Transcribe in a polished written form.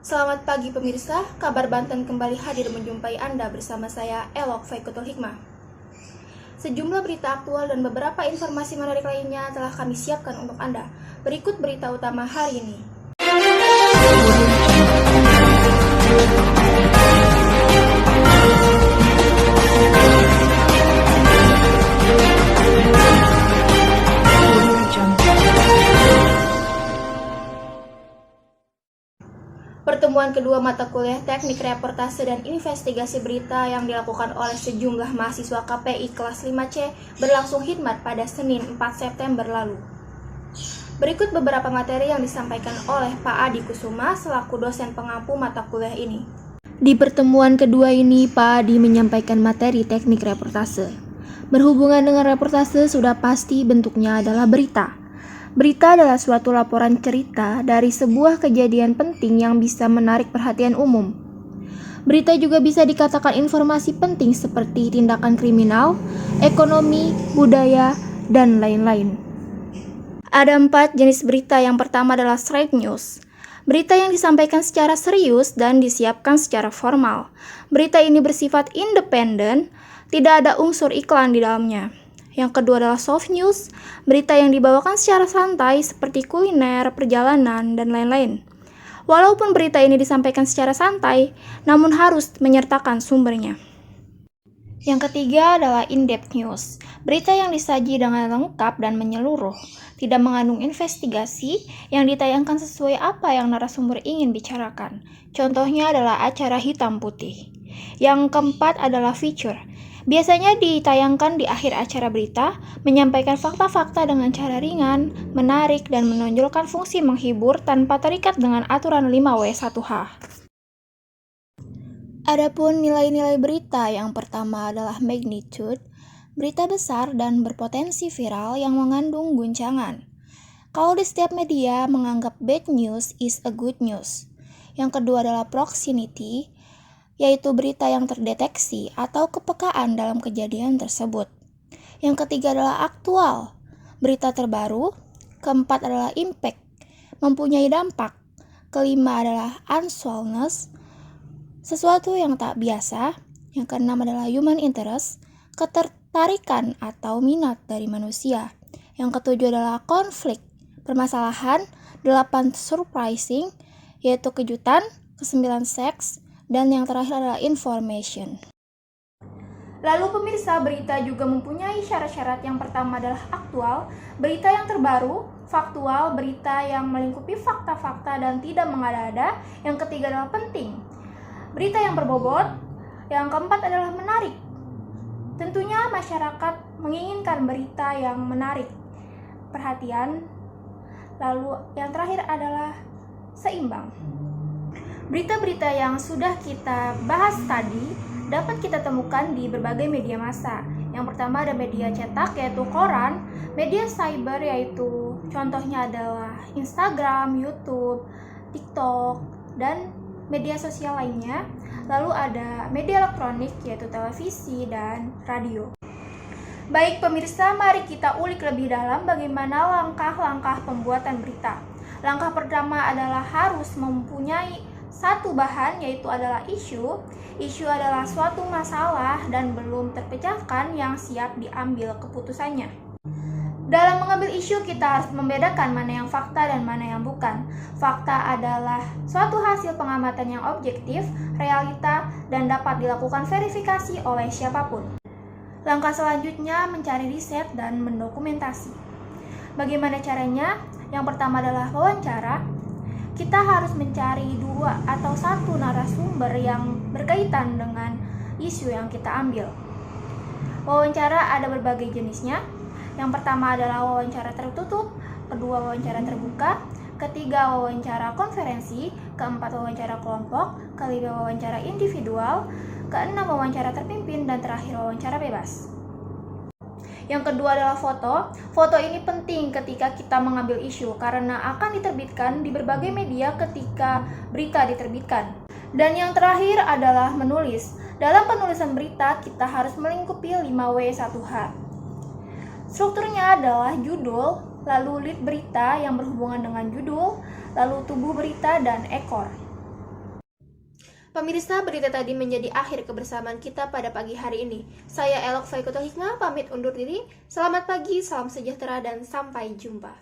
Selamat pagi pemirsa, Kabar Banten kembali hadir menjumpai Anda bersama saya, Elok Faikutul Hikmah. Sejumlah berita aktual dan beberapa informasi menarik lainnya telah kami siapkan untuk Anda. Berikut berita utama hari ini. Pertemuan kedua mata kuliah Teknik Reportase dan Investigasi Berita yang dilakukan oleh sejumlah mahasiswa KPI kelas 5C berlangsung khidmat pada Senin 4 September lalu. Berikut beberapa materi yang disampaikan oleh Pak Adi Kusuma selaku dosen pengampu mata kuliah ini. Di pertemuan kedua ini, Pak Adi menyampaikan materi teknik reportase. Berhubungan dengan reportase, sudah pasti bentuknya adalah berita. Berita adalah suatu laporan cerita dari sebuah kejadian penting yang bisa menarik perhatian umum. Berita juga bisa dikatakan informasi penting seperti tindakan kriminal, ekonomi, budaya, dan lain-lain. Ada 4 jenis berita. Yang pertama adalah straight news. Berita yang disampaikan secara serius dan disiapkan secara formal. Berita ini bersifat independen, tidak ada unsur iklan di dalamnya. Yang kedua adalah soft news, berita yang dibawakan secara santai seperti kuliner, perjalanan, dan lain-lain. Walaupun berita ini disampaikan secara santai, namun harus menyertakan sumbernya. Yang ketiga adalah in-depth news, berita yang disaji dengan lengkap dan menyeluruh, tidak mengandung investigasi yang ditayangkan sesuai apa yang narasumber ingin bicarakan. Contohnya adalah acara hitam putih. Yang keempat adalah feature. Biasanya ditayangkan di akhir acara berita, menyampaikan fakta-fakta dengan cara ringan, menarik, dan menonjolkan fungsi menghibur tanpa terikat dengan aturan 5W1H. Adapun nilai-nilai berita, yang pertama adalah magnitude, berita besar dan berpotensi viral yang mengandung guncangan. Kalau di setiap media menganggap bad news is a good news. Yang kedua adalah proximity, yaitu berita yang terdeteksi atau kepekaan dalam kejadian tersebut. Yang ketiga adalah aktual, berita terbaru. Keempat adalah impact, mempunyai dampak. Kelima adalah unusualness, sesuatu yang tak biasa. Yang keenam adalah human interest, ketertarikan atau minat dari manusia. Yang ketujuh adalah konflik, permasalahan. 8 surprising, yaitu kejutan. 9 sex, dan yang terakhir adalah information. Lalu pemirsa, berita juga mempunyai syarat-syarat. Yang pertama adalah aktual, berita yang terbaru. Faktual, berita yang melingkupi fakta-fakta dan tidak mengada-ada. Yang ketiga adalah penting, berita yang berbobot. Yang keempat adalah menarik. Tentunya masyarakat menginginkan berita yang menarik perhatian. Lalu yang terakhir adalah seimbang. Berita-berita yang sudah kita bahas tadi dapat kita temukan di berbagai media massa. Yang pertama ada media cetak, yaitu koran, media cyber, yaitu contohnya adalah Instagram, YouTube, TikTok, dan media sosial lainnya. Lalu ada media elektronik, yaitu televisi dan radio. Baik pemirsa, mari kita ulik lebih dalam bagaimana langkah-langkah pembuatan berita. Langkah pertama adalah harus mempunyai satu bahan, yaitu adalah isu. Isu adalah suatu masalah dan belum terpecahkan yang siap diambil keputusannya. Dalam mengambil isu, kita harus membedakan mana yang fakta dan mana yang bukan. Fakta adalah suatu hasil pengamatan yang objektif, realita, dan dapat dilakukan verifikasi oleh siapapun. Langkah selanjutnya mencari riset dan mendokumentasi. Bagaimana caranya? Yang pertama adalah wawancara. Kita harus mencari 2 atau 1 narasumber yang berkaitan dengan isu yang kita ambil. Wawancara ada berbagai jenisnya. Yang pertama adalah wawancara tertutup, kedua wawancara terbuka, ketiga wawancara konferensi, keempat wawancara kelompok, kelima wawancara individual, keenam wawancara terpimpin, dan terakhir wawancara bebas. Yang kedua adalah foto. Foto ini penting ketika kita mengambil isu karena akan diterbitkan di berbagai media ketika berita diterbitkan. Dan yang terakhir adalah menulis. Dalam penulisan berita kita harus melingkupi 5W1H. Strukturnya adalah judul, lalu lead berita yang berhubungan dengan judul, lalu tubuh berita, dan ekor. Pemirsa, berita tadi menjadi akhir kebersamaan kita pada pagi hari ini. Saya Elok Faikutul Hikmah, pamit undur diri. Selamat pagi, salam sejahtera, dan sampai jumpa.